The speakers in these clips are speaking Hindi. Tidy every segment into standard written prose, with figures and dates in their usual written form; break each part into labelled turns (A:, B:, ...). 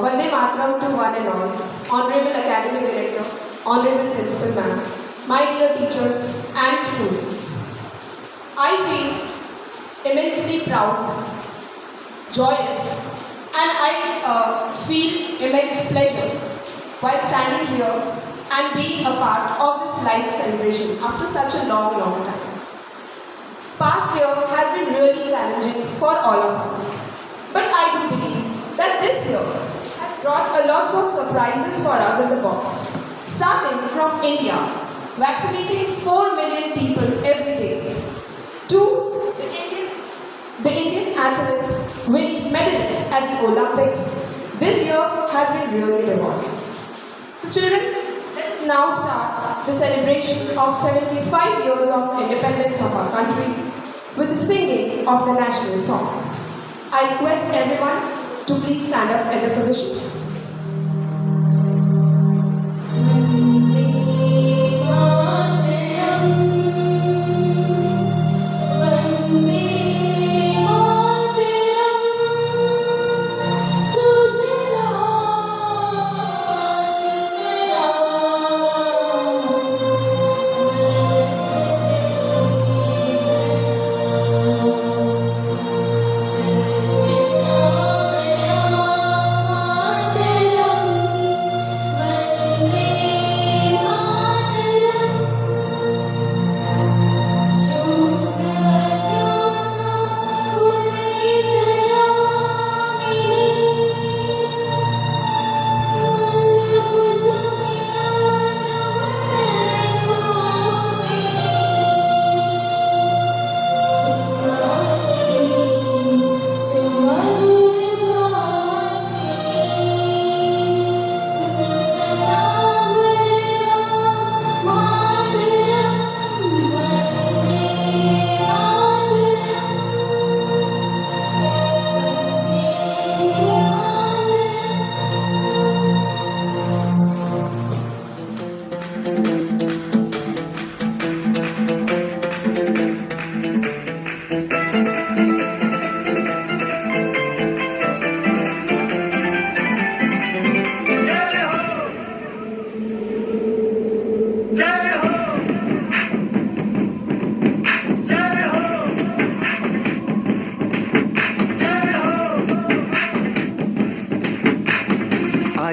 A: Vande Mataram to one and all, Honorable Academic Director, Honorable Principal Ma'am, my dear teachers and students. I feel immensely proud, joyous, and I feel immense pleasure while standing here and being a part of this life celebration after such a long, long time. Past year has been really challenging for all of us, but I do believe that this year has brought a lot of surprises for us in the box. Starting from India, vaccinating 4 million people every day, to the Indian athletes winning medals at the Olympics. This year has been really rewarding. So children, let's now start the celebration of 75 years of independence of our country with the singing of the national song. I request everyone to please stand up at their positions.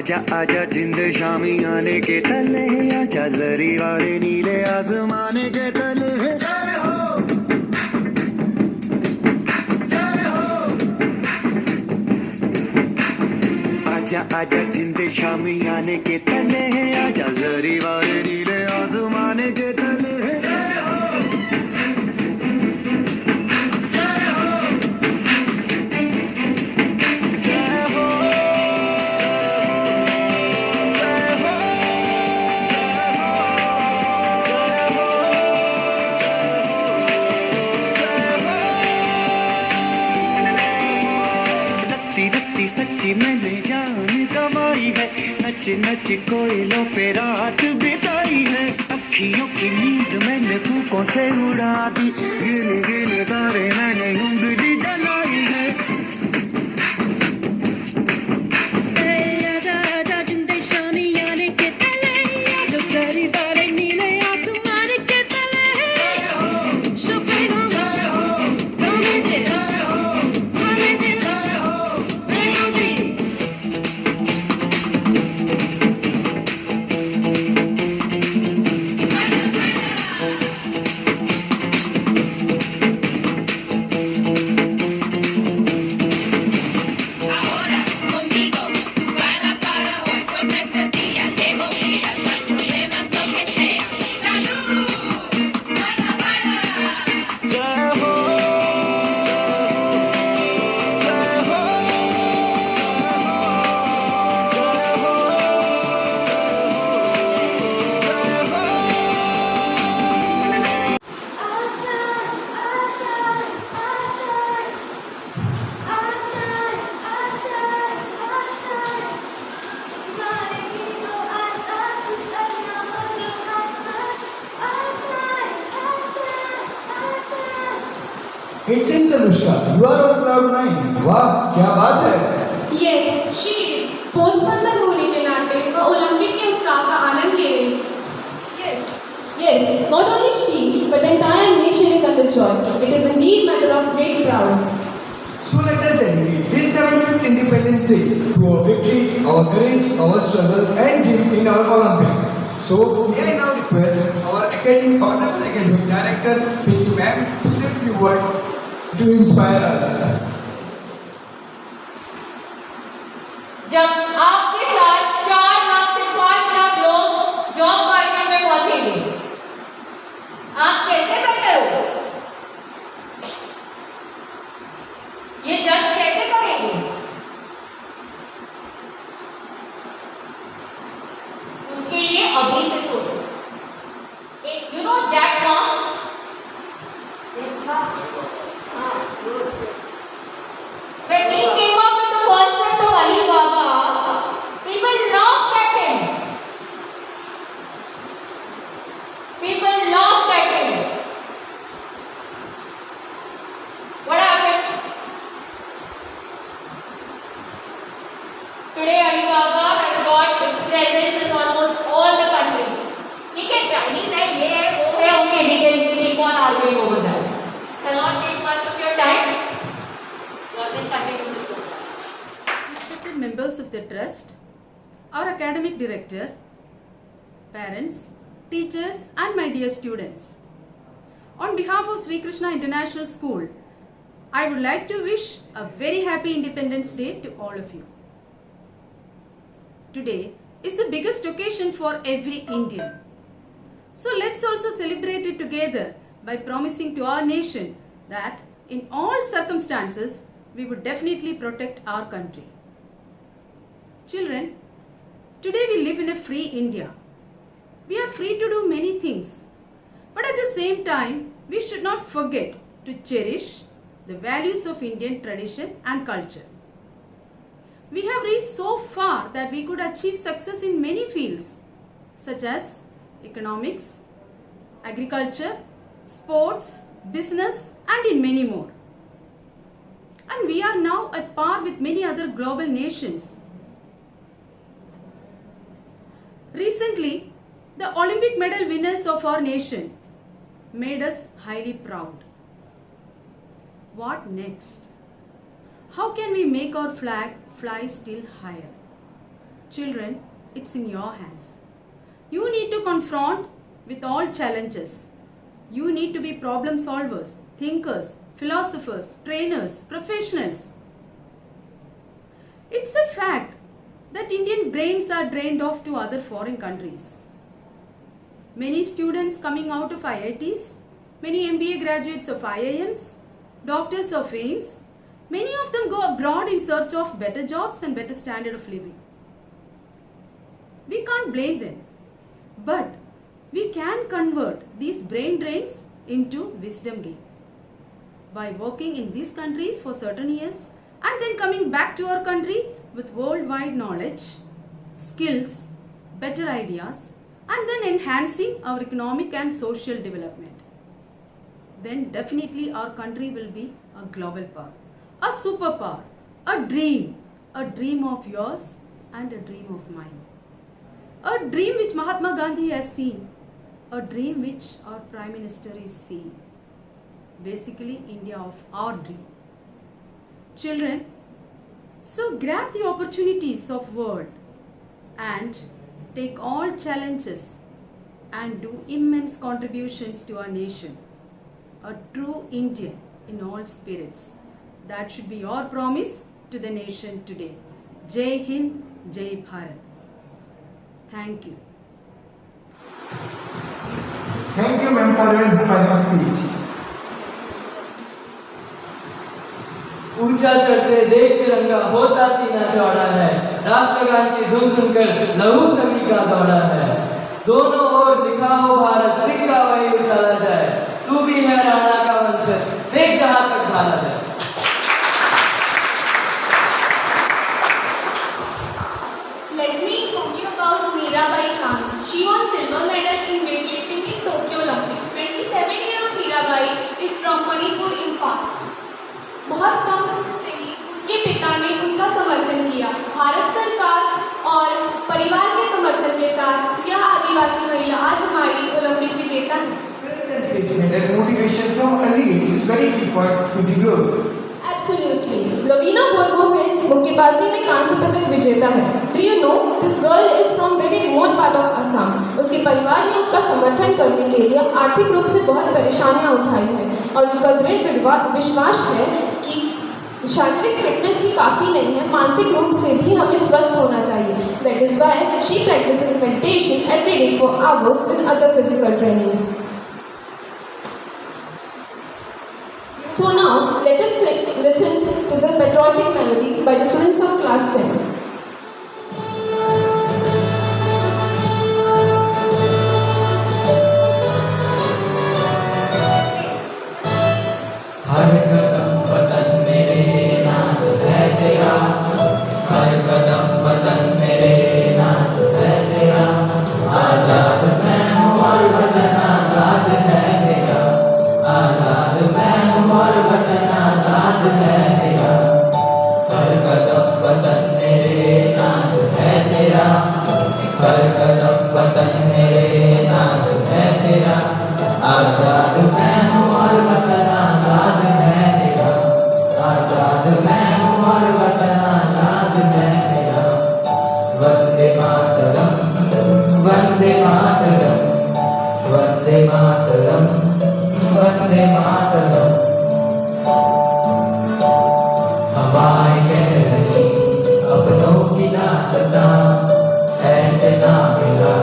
B: आजा आजा जिंद शामी आने के तले, आजा जरी वाले नीले आसमाने के तले। जय हो, जय हो। आजा आजा जिंद शामी आने के तले, आजा जरी वाले नीले आसमाने के तले। सच्ची मैंने जान गवाई है, नच नच कोयलों पे रात बिताई है। अखियों की नींद मैंने फूकों से उड़ा दी, गिन गिन तारे मैंने उंगली जलाई है। आजा आजा जिंदे शामी आने के तले, जो सरी वाले नीले आसमान के तले।
C: It seems, Anushka, you are on cloud nine. वाह, क्या बात है?
D: Yes, she is.
C: Sports person होने के नाते वह ओलंपिक के उत्साह का आनंद ले रही है।
A: Yes, not only she, but the entire nation is under joy. It is indeed matter of great pride.
D: So let us dedicate this 75th Independence Day to our victory, our courage, our struggle and dream in our Olympics. So may I now request our Honorable Academic Director, P.T. Ma'am, to say a few words to inspire us.
E: जब आपके साथ 4 लाख से 5 लाख लोग जॉब मार्केट में पहुंचेंगे, आप कैसे बेटर हो? ये जज कैसे करेंगे? उसके लिए अभी से सोचो। एक Jack Ma, when he came up with the concept of Alibaba, people laughed at him. People laughed at him. What happened? Today Alibaba has got its presence in almost all the countries. ठीक है, Chinese है, ये है, वो है, okay, we can keep on arguing over that. Cannot take much of your time.
F: Respected members of the trust, our academic director, parents, teachers and my dear students. On behalf of Sri Krishna International School, I would like to wish a very happy Independence Day to all of you. Today is the biggest occasion for every Indian. So let's also celebrate it together by promising to our nation that in all circumstances, we would definitely protect our country. Children, today we live in a free India. We are free to do many things. But at the same time, we should not forget to cherish the values of Indian tradition and culture. We have reached so far that we could achieve success in many fields such as economics, agriculture, sports, business and in many more. And we are now at par with many other global nations. Recently, the Olympic medal winners of our nation made us highly proud. What next? How can we make our flag fly still higher? Children, it's in your hands. You need to confront with all challenges. You need to be problem solvers, thinkers, philosophers, trainers, professionals. It's a fact that Indian brains are drained off to other foreign countries. Many students coming out of IITs, many MBA graduates of IIMs, doctors of AIIMS, many of them go abroad in search of better jobs and better standard of living. We can't blame them, but we can convert these brain drains into wisdom gain. By working in these countries for certain years and then coming back to our country with worldwide knowledge, skills, better ideas and then enhancing our economic and social development. Then definitely our country will be a global power, a superpower, a dream of yours and a dream of mine. A dream which Mahatma Gandhi has seen, a dream which our Prime Minister is seeing. Basically, India of our dream. Children, so grab the opportunities of world and take all challenges and do immense contributions to our nation. A true Indian in all spirits. That should be your promise to the nation today. Jai Hind, Jai Bharat. Thank you.
D: Thank you, ma'am, for your inspiring speech.
G: ऊंचा चढ़ते देख तिरंगा होता सीना चौड़ा है, राष्ट्रगान की धुन सुनकर लहू सभी का दौड़ा है। दोनों ओर लिखा हो भारत, सिक्का वही उछाला जाए, तू भी है राणा का वंशज, फेंक जहां तक भाला जाए।
C: Let me inform you about Mirabai Chand. She won silver medal in weightlifting in Tokyo Olympics. 27-year-old Mirabai is from Manipur, Imphal. बहुत कम उम्र से ही उनके पिता ने उनका समर्थन किया। भारत सरकार
D: engagement and motivation from early age is very important to the growth.
A: Absolutely. Lovina Borgohain मुक्केबाजी में कांस्य पदक विजेता है. Do you know this girl is from very remote part of Assam. उसके परिवार ने उसका समर्थन करने के लिए आर्थिक रूप से बहुत परेशानियां उठाई हैं और उसका दृढ़ विश्वास है कि शारीरिक फिटनेस ही काफ़ी नहीं है, मानसिक रूप से भी हमें स्वस्थ होना चाहिए. That is why she practices meditation every day for hours with other physical trainings. So now, let us listen to the patriotic melody by the students of class 10.
G: हर कदम वतन मेरे नाज है तेरा, हर कदम वतन मेरे नाज है तेरा, आजाद मैं हूँ और वतन आजाद है मेरा, आजाद मैं हूँ और वतन आजाद है मेरा, हर कदम वतन मेरे नाज है तेरा, हर कदम वतन मेरे नाज है तेरा, आजाद मैं हूँ और वतन आजाद है मेरा, आजाद मैं हूँ और वतन आजाद है मेरा. वंदे मातरम, वंदे मातरम, वंदे मातरम, वंदे मातरम. हवाएं कह रही अपनों की दास्तां, ऐसे ना मिला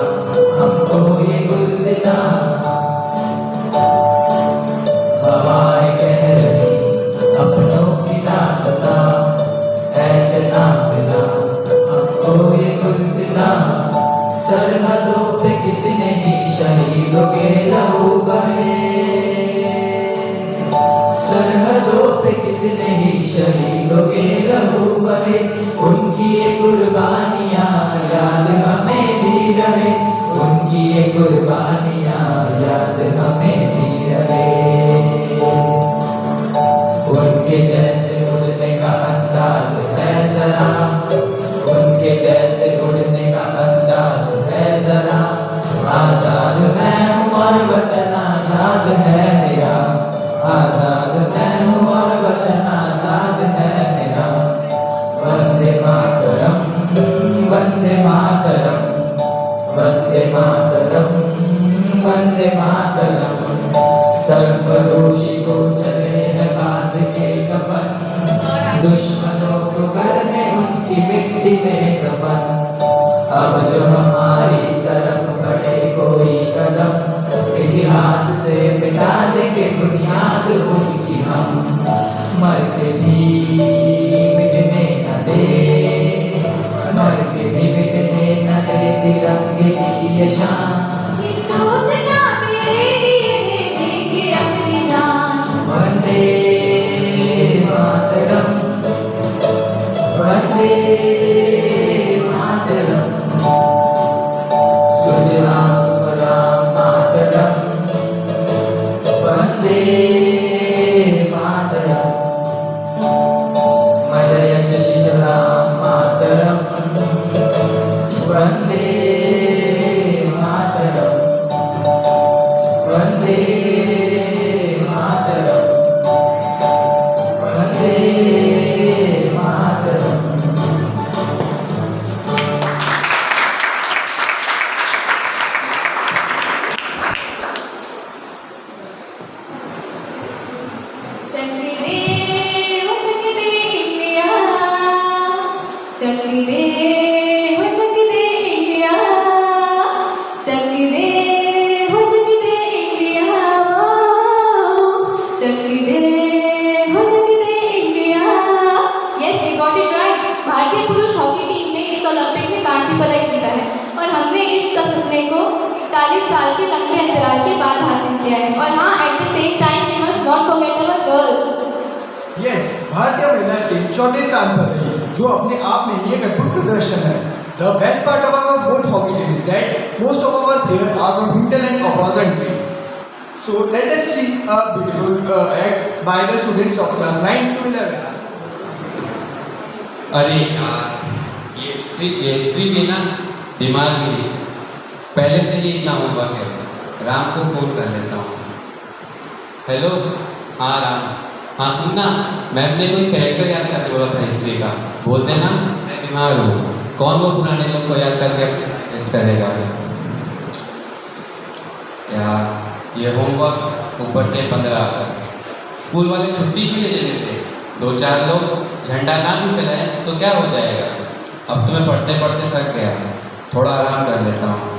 G: हमको ये गुलसिता. हवाएं कह रही अपनों की दास्तां, ऐसे ना मिला हमको ये गुलसिता. सरहदों पे कितने ही शहीदों के लहू बहे, सरहदों पे कितने ही शहीदों के लहू बहे, उनकी ये कुर्बानियाँ याद हमें भी रहे, उनकी ये कुर्बानियाँ याद हमें भी रहे. उनके जैसे उड़ने का अंदाज है जरा, उनके जैसे उड़ने का अंदाज है जरा, आजाद मैं हूँ और वतन आजाद है मेरा, आजाद मैं हूँ और वतन आजाद है मेरा. वंदे मातरम, वंदे मातरम, वंदे मातरम, वंदे मातरम. सरफरोशी को चले है बांध के कफन, दुश्मनों को करने उनकी मिट्टी में कफन. अब जो हमारी तरफ बढ़े कोई कदम, इतिहास से मिटा देंगे बुनियाद उनकी हम. मर के भी मिटने न दे, मर के भी मिटने न दे तिरंगे की ये शान. वंदे मातरम, वंदे मातरम. सुजलाम सुफलाम मातरम, वंदे मातरम. मलयज शीतलाम मातरम, वंदे मातरम, वंदे मातरम, वंदे मातरम.
C: चकली दे वो चकली दे इंडिया, चकली दे वो चकली दे इंडिया, चकली दे वो चकली दे इंडिया, चकली दे वो चकली दे India. Yes we got it right. भारतीय पुरुष हॉकी टीम ने इस ओलंपिक में कांस्य पदक जीता है और हमने इस सपने को 41 साल के लंबे अंतराल के बाद हासिल किया है. और हाँ, at the same time we must not forget our girls.
D: Yes, भारतीय महिला टीम चौथे स्थान पर रही, जो अपने आप में ही एक अद्भुत प्रदर्शन है. The best part of our good hockey team is that most of our players are from hinterland of our country. So let us see a beautiful act by the students of class 9 to 11.
H: अरे यार, ये हिस्ट्री भी ना दिमाग ही, पहले से ही इतना होमवर्क है. राम को फोन कर लेता हूँ. हेलो। हाँ राम। हाँ सुनना, मैम ने कोई कैरेक्टर याद करके बोला था हिस्ट्री का। बोलते ना मैं बीमार हूँ। कौन वो पुराने लोग को याद करके याद करेगा यार। ये होमवर्क ऊपर से 15 अगस्त। स्कूल वाले छुट्टी क्यों ले लेते? 2-4 लोग झंडा ना भी फैलाए तो क्या हो जाएगा। अब तो मैं पढ़ते पढ़ते थक गया, थोड़ा आराम कर लेता हूँ।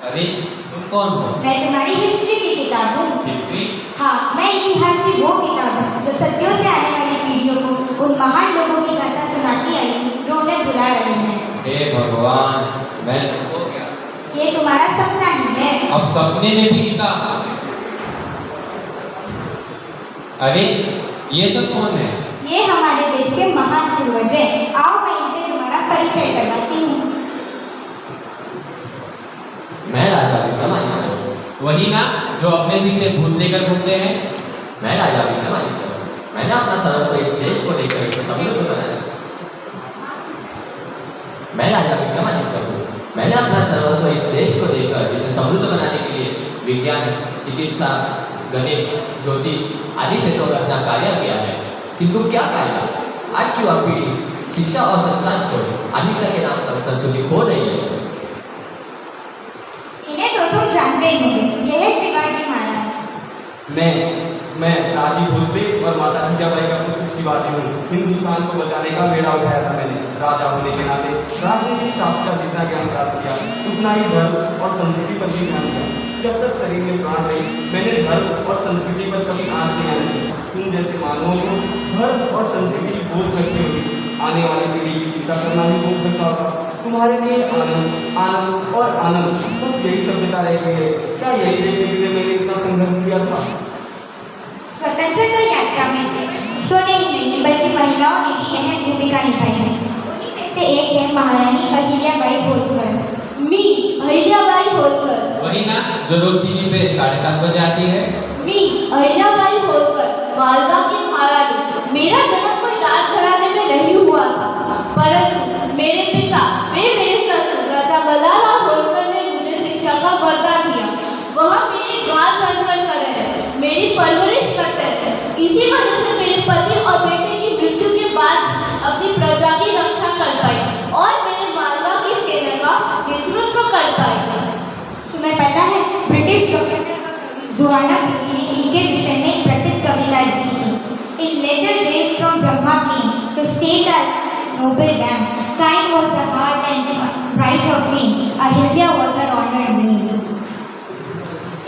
H: अरे तुम कौन हो?
I: मैं तुम्हारी हिस्ट्री की किताब हूँ।
H: हिस्ट्री?
I: हाँ, मैं इतिहास की वो किताब हूँ जो सदियों से आने वाली पीढ़ियों को उन महान लोगों की कथा सुनाती आई जो उन्हें भुला रहे हैं।
H: हे भगवान, मैं तो हो गया।
I: ये तुम्हारा सपना ही है।
H: अब सपने में भी किताब। अरे ये सब कौन है?
I: ये हमारे देश के महान पूर्वज हैं। आओ मैं इनसे तुम्हारा परिचय करवाती हूँ।
J: मैं राजा विक्रमादित्य।
H: वही ना जो अपने पीछे भूत लेकर घूमते हैं।
J: मैं राजा विक्रमादित्य। मैंने अपना सर्वस्व इस देश को लेकर इसे समृद्ध बनाया। मैं राजा विक्रमादित्य हूँ। मैंने अपना सर्वस्व इस देश को देकर इसे समृद्ध बनाने के लिए विज्ञान, चिकित्सा, गणित, ज्योतिष आदि क्षेत्रों में अपना कार्य किया है। किंतु क्या फायदा? आज की युवा पीढ़ी शिक्षा और संस्कार छोड़ आधुनिकता के नाम पर संस्कृति खो रही है।
I: इन्हें तो तुम जानते ही होंगे। यह है शिवाजी महाराज।
K: मैं शाहजी भोसले और माता जीजाबाई का पुत्र शिवाजी हूँ। हिंदुस्तान को बचाने का बेड़ा उठाया था मैंने। राजा होने के नाते राजनीतिक शास्त्र का जितना ज्ञान प्राप्त किया उतना ही धर्म और संस्कृति पर भी ध्यान दिया। जब तक शरीर में प्राण रही मैंने धर्म और संस्कृति पर कभी आँच नहीं आने दी। तुम जैसे मानवों को धर्म और संस्कृति की बोझ लगती होगी। आने वाली पीढ़ी की चिंता करना भी बोझ लगता होगा। तुम्हारे लिए आनंद आनंद और आनंद बस यही सभ्यता रह गई है। क्या यही देखने के लिए मैंने इतना संघर्ष किया था?
I: स्वतंत्रता यात्रा में पुरुषों ने ही नहीं बल्कि महिलाओं ने भी अहम भूमिका निभाई है। उन्हीं में से एक है महारानी अहिल्याबाई होलकर।
C: मी अहिल्याबाई होलकर।
H: वही ना जो रोज टीवी पे 7:30 बजे आती है।
C: मी अहिल्याबाई होलकर, मालवा की महारानी। मेरा जन्म कोई राजघराने में नहीं हुआ था, परंतु मेरे पिता वे मेरे ससुर राजा बल्लाराव होलकर ने मुझे शिक्षा का वरदान दिया। वह मेरे घात बनकर खड़े रहे, मेरी परवरिश करते रहे। इसी वजह से मेरे पति और बेटे की मृत्यु के बाद अपनी प्रजा की रक्षा कर पाई और मेरे मालवा की सेना का नेतृत्व कर पाई।
I: तुम्हें पता है ब्रिटिश जोआना बेटी ने इनके विषय में एक प्रसिद्ध कविता लिखी थी। In later days from Brahma came to state a noble dam. Kind was the heart and bright of fame. Ahilya was her honored name.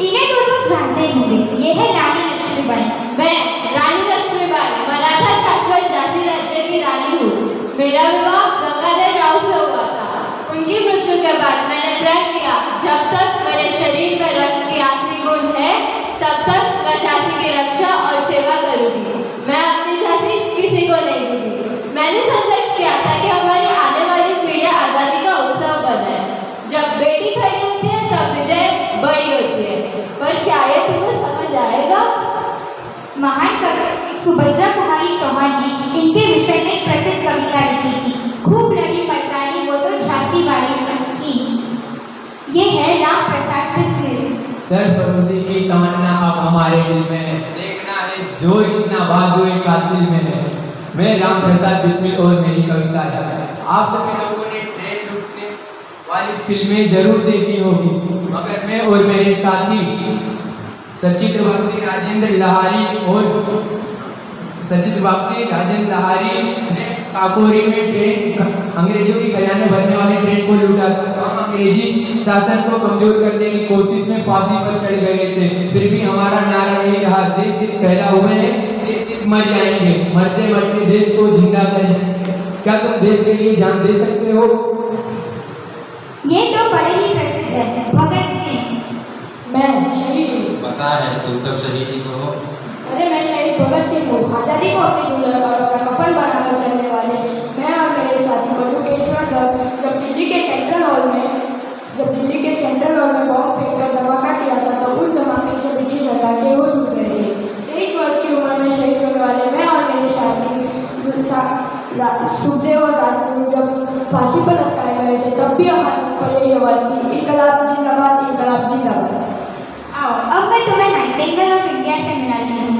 I: इन्हें तो तुम जानते ही होंगे। ये है रानी लक्ष्मीबाई।
C: मैं रानी लक्ष्मीबाई मराठा शासक झांसी राज्य की रानी हूँ। मेरा विवाह गंगाधर राव से हुआ था। उनकी मृत्यु के बाद मैंने प्रण किया जब तक मेरे शरीर में रक्त की आखिरी बूंद है तब तक मैं झांसी की रक्षा और सेवा करूंगी। मैं अपनी झांसी किसी को नहीं दूंगी। मैंने संघर्ष किया था कि हमारी आने वाली पीढ़ियां आज़ादी का उत्सव बनाए। जब बेटी खड़ी होती है तब विजय बड़ी होती है। पर क्या ये तुम्हें समझ आएगा?
I: महान कवि सुभद्रा कुमारी चौहान ने इनके विषय में प्रसिद्ध कविता लिखी थी। खूब लड़ी पटकानी वो तो झांसी वाली की। ये है राम प्रसाद बिस्मिल।
G: सरफरोशी की तमन्ना अब हमारे दिल में है। देखना है जो इतना बाजुए कातिल में है। मैं राम प्रसाद बिस्मिल और मेरी कविता है। आप सभी लोगों ने ट्रेन लूटने वाली फिल्में जरूर देखी होगी, मगर मैं और मेरे साथी सचित्र बागसी राजेंद्र लहारी ने काकोरी में ट्रेन अंग्रेजों की खजाने भरने वाली ट्रेन को लूटा। हम अंग्रेजी शासन को कमजोर करने की कोशिश में फांसी पर चढ़ गए थे। फिर भी हमारा नारा यही रहा, देश सिर्फ पैदा हुए हैं, देश सिर्फ मर जाएंगे, मरते मरते देश को जिंदा कर जाएंगे। क्या तुम देश के लिए जान दे सकते हो?
I: ये तो बड़े ही प्रसिद्ध है, भगत सिंह।
C: मैं शहीद हूँ।
H: पता है तुम सब शहीद ही हो।
C: अरे मैं शहीद भगत सिंह हूँ। आज़ादी को अपनी दुल्हन और अपना कफन बनाकर चलने वाले मैं और मेरे साथी बटुकेश्वर दत्त जब दिल्ली के सेंट्रल हॉल में बॉम्ब फेंककर धमाका किया था तब उस धमाके से ब्रिटिश सरकार के होश उड़ गए थे। 23 वर्ष की उम्र में शहीद होने वाले मैं और मेरे साथी सुखदेव और राजगुरु जब फांसी पर लटकाए गए थे तब भी हमारे ऊपर यही आवाज़ थी, इनकलाब जिंदाबाद, इनकलाब जिंदाबाद।
I: आओ अब मैं तुम्हें नाइटिंगेल ऑफ इंडिया से मिलाती हूँ।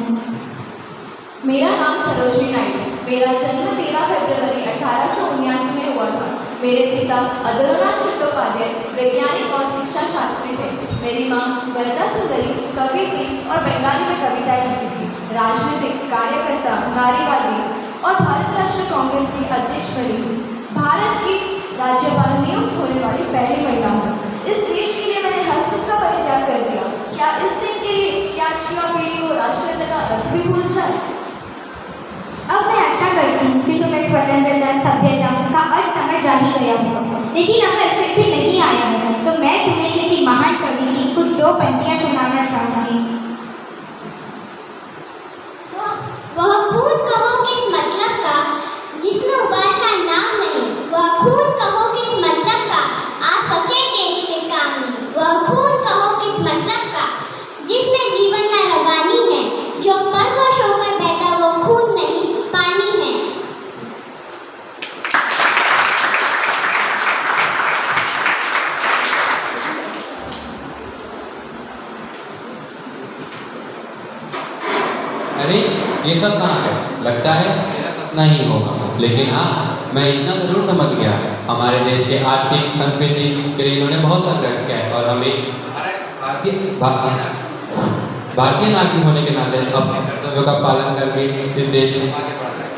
C: मेरा नाम सरोजनी नायडू। मेरा जन्म 13 फरवरी 1879 में हुआ था। मेरे पिता अधरोनाथ चट्टोपाध्याय वैज्ञानिक और शिक्षा शास्त्री थे। मेरी माँ वरदा सुंदरी कवि थी और बंगाली में कविताएं लिखती थी। राजनीतिक कार्यकर्ता, नारीवादी और भारत राष्ट्रीय कांग्रेस की अध्यक्ष बनी थी। भारत की राज्यपाल नियुक्त होने वाली पहली महिला हूँ। इस देश के लिए मैंने हर सुख का परित्याग कर दिया। क्या इस दिन के लिए कि आज की युवा पीढ़ी को राष्ट्रीयता का अर्थ भी भूल जाए?
I: अब मैं आशा करती हूँ कि तुम्हें स्वतंत्रता, सभ्यता का अर्थ समझ आ ही गया होगा। लेकिन अगर फिर भी नहीं आया हो तो मैं तुम्हें किसी महान कवि की कुछ 2 पंक्तियाँ सुनाना चाहूँगी।
L: वह खून कहो किस मतलब का जिसमें उबाल का नाम नहीं, वह खून कहो किस मतलब का आ सके देश के काम नहीं, वह खून कहो किस मतलब का जिसमें जीवन का रवानी है, जो परवश होकर बहता वो खून नहीं पानी है।
H: अरे ये सब कहाँ है? लगता है मेरा सपना ही होगा। लेकिन हाँ, मैं इतना जरूर समझ गया, हमारे देश के आर्थिक संस्कृति के लिए इन्होंने बहुत संघर्ष किया है और हमें भारतीय नागरिक होने के नाते अपने कर्तव्यों का पालन करके इस देश में आगे बढ़ना है।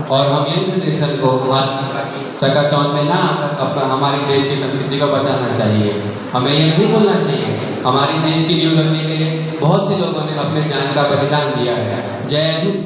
H: और हम यंग जनरेशन को चकाचौंध में ना आकर अपना हमारे देश की संस्कृति को बचाना चाहिए। हमें ये नहीं भूलना चाहिए, हमारे देश की नींव रखने के लिए बहुत से लोगों ने अपने जान का बलिदान दिया है। जय हिंद।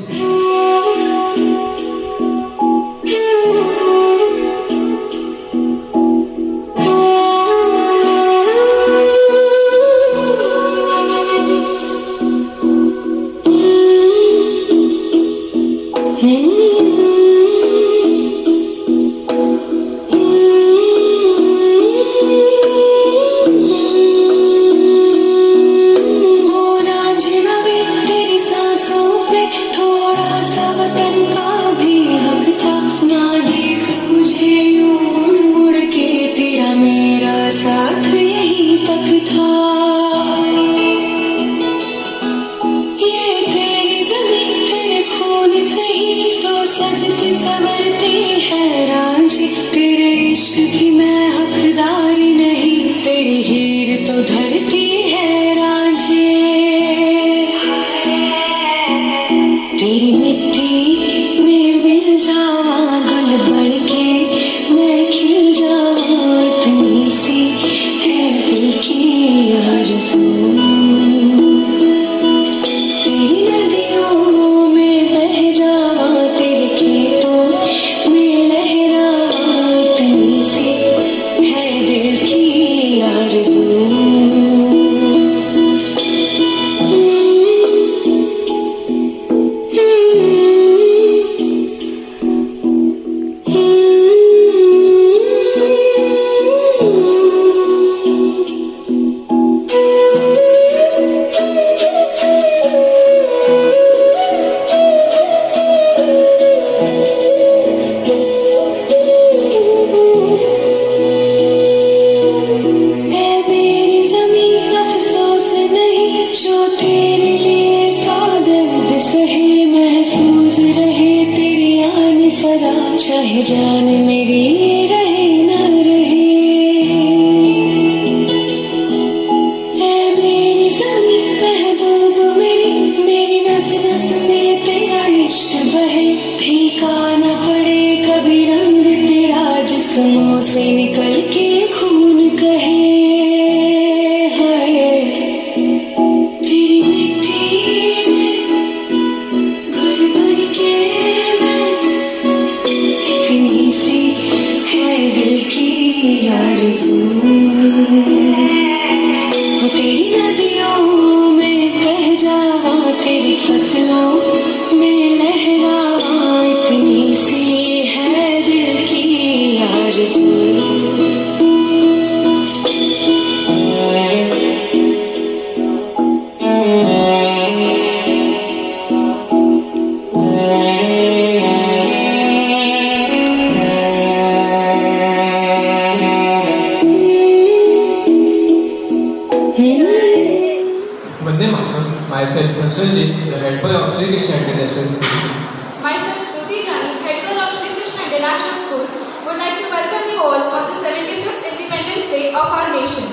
M: चाहे जान मेरी रहे ना रहे, है मेरी ज़मीं महबूब मेरी नस नस में तेरा इश्क बहे, फीका न पड़े कभी रंग तेरा जिस्मों से निकल के खून कहे। तेरी मिट्टी में घर बन के इतनी सी है दिल की आरज़ू, तेरी नदियों में बह जावा, तेरी फसलों में लहरावा, इतनी सी है दिल की आरज़ू।
N: Shri Krishna International School.
C: Myself, Stuti Jani, head girl of Shri Krishna International School, would like to welcome you all on the 75th Independence Day of our nation.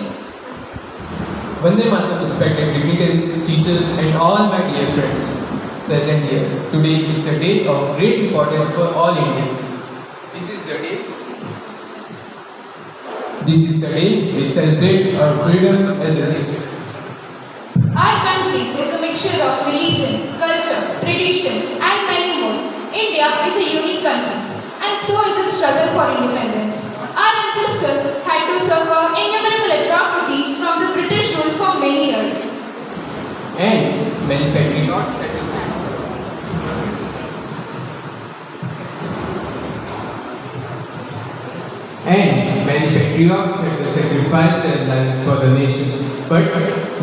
N: Vande Mataram, respected dignitaries, teachers, and all my dear friends present here. Today is the day of great importance for all Indians. This is the day we celebrate our freedom as a nation.
C: Our country is a mixture of religion, culture, tradition, and many more. India is a unique country, and so is its struggle for independence. Our ancestors had to suffer innumerable atrocities from the British rule for many years.
N: And many patriots had to sacrifice their lives for the nation. But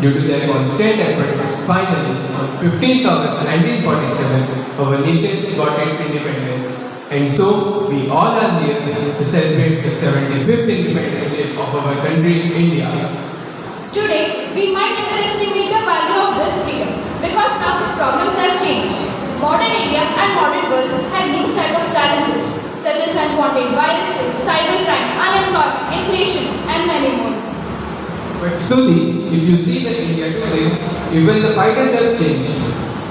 N: due to their constant efforts, finally, on 15th August 1947, our nation got its independence. And so, we all are here to celebrate the 75th Independence Day of our country, India.
C: Today, we might underestimate the value of this freedom because now the problems have changed. Modern India and modern world have new set of challenges such as unwanted viruses, cybercrime, unemployment, inflation, and many more.
N: But Stuti, if you see the India today, even the fighters have changed.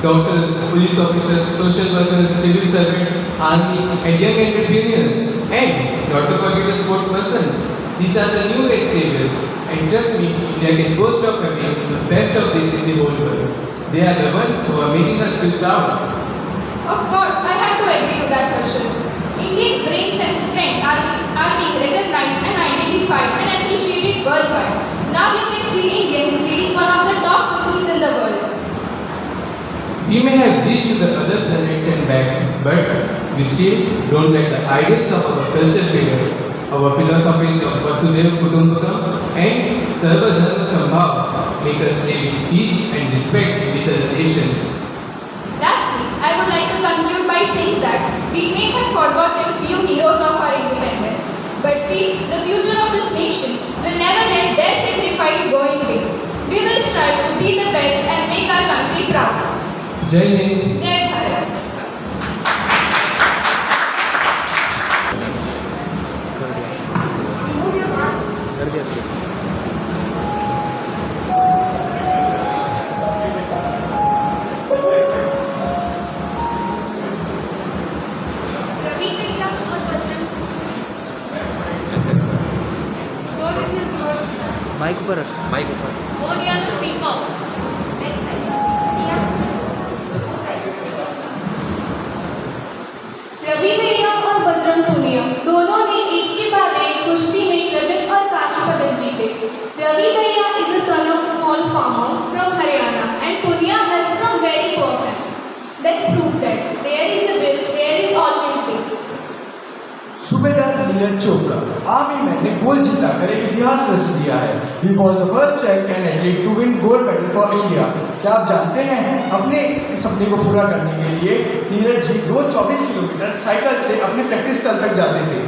N: Doctors, police officers, social workers, civil servants, army, and young entrepreneurs. And not to forget the sport persons. These are the new age saviors. And trust me, they can boast of having the best of this in the whole world. They are the ones who are making us feel proud.
C: Of course, I have to agree to that question. Indian brains and strength are being recognized and identified and appreciated worldwide. Now you can see Indians leading one of the top companies in the world.
N: We may have reached to the other planets and back, but we still don't let the ideals of our culture fade. Our philosophies of Vasudhaiva Kutumbakam and Sarva Dharma Sambhava make us live in peace and respect with other nations.
C: Lastly, I would like to conclude by saying that we may have forgotten few heroes of our independence, but we, the future of this nation, will never let their sacrifice go in vain. We will strive to be the best and make our country proud.
N: Jai Hind.
C: Jai Bharat.
G: Mic ऊपर रख माइक ऊपर
C: रवि भैया और बजरंग पूनिया दोनों ने एक के बाद एक कुश्ती में रजत और कांस्य पदक जीते. रवि भैया is a son of small farmer from Haryana and Punia hails from very poor family. That's proof that there is a will, there is always will.
D: सूबेदार नीरज चोपड़ा आर्मी मैन ने गोल्ड जीताकर एक इतिहास रच दिया है. He was the first Afghan athlete to win gold medal for India. क्या आप जानते हैं अपने सपने को पूरा करने के लिए नीरज जी रोज 24 किलोमीटर साइकिल से अपने प्रैक्टिस स्थल तक जाते थे.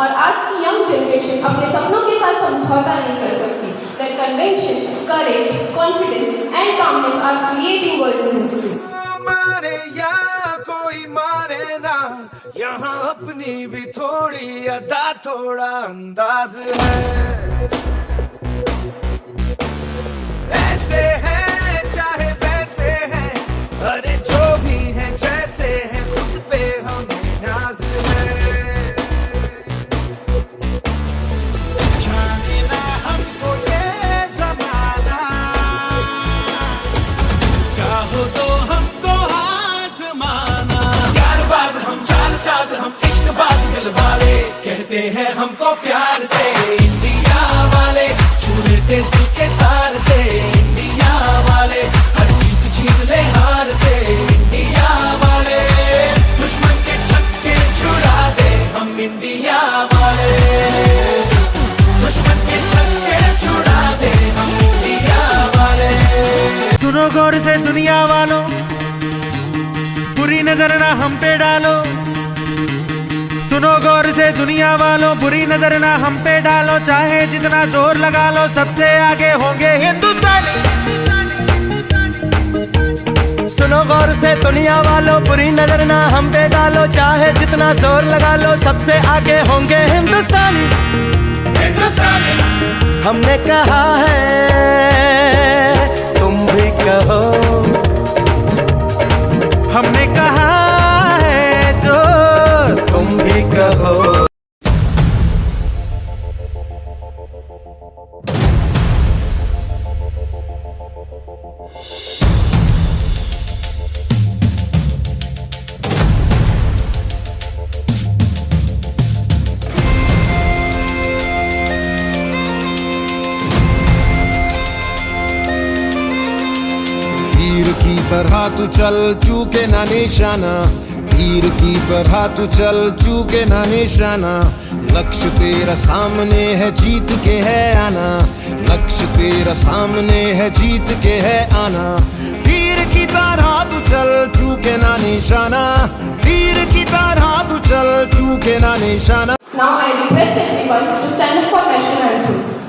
A: और आज की यंग जनरेशन अपने सपनों के साथ समझौता नहीं कर सकती. Their conviction, courage, confidence and calmness are creating world history.
B: मारे या कोई मारे ना, यहाँ अपनी भी थोड़ी अदा थोड़ा अंदाज है. ऐसे हैं चाहे वैसे हैं, अरे जो भी हैं जैसे इश्कबाज दिल वाले कहते हैं हमको प्यार से इंडिया वाले, छू लेते दिल के तार से इंडिया वाले, हर जीत छीन ले हार से इंडिया वाले, दुश्मन के छक्के छुड़ा दे हम इंडिया वाले, दुश्मन के छक्के छुड़ा दे हम इंडिया वाले।
O: सुनो गौर से दुनिया वालों, बुरी नजर ना हम पे डालो। सुनो गौर से दुनिया वालों, बुरी नजर ना हम पे डालो। चाहे जितना जोर लगा लो, सबसे आगे होंगे हिंदुस्तानी।
B: सुनो गौर से दुनिया वालों, बुरी नजर ना हम पे डालो। चाहे जितना जोर लगा लो, सबसे आगे होंगे हिंदुस्तानी। हिंदुस्तानी हमने कहा है, तुम भी कहो।
O: हमने कहा है जो
B: तुम भी कहो।
P: तीर की तरह तू चल, चूके ना निशाना। तीर की तरह तू चल, चूके ना निशाना। लक्ष्य तेरा सामने है, जीत के है आना। लक्ष्य तेरा सामने है, जीत के है आना। तीर की तरह तू चल, चूके ना निशाना। तीर की तरह तू चल, चूके ना निशाना।
A: Now I request everyone to stand up for national anthem.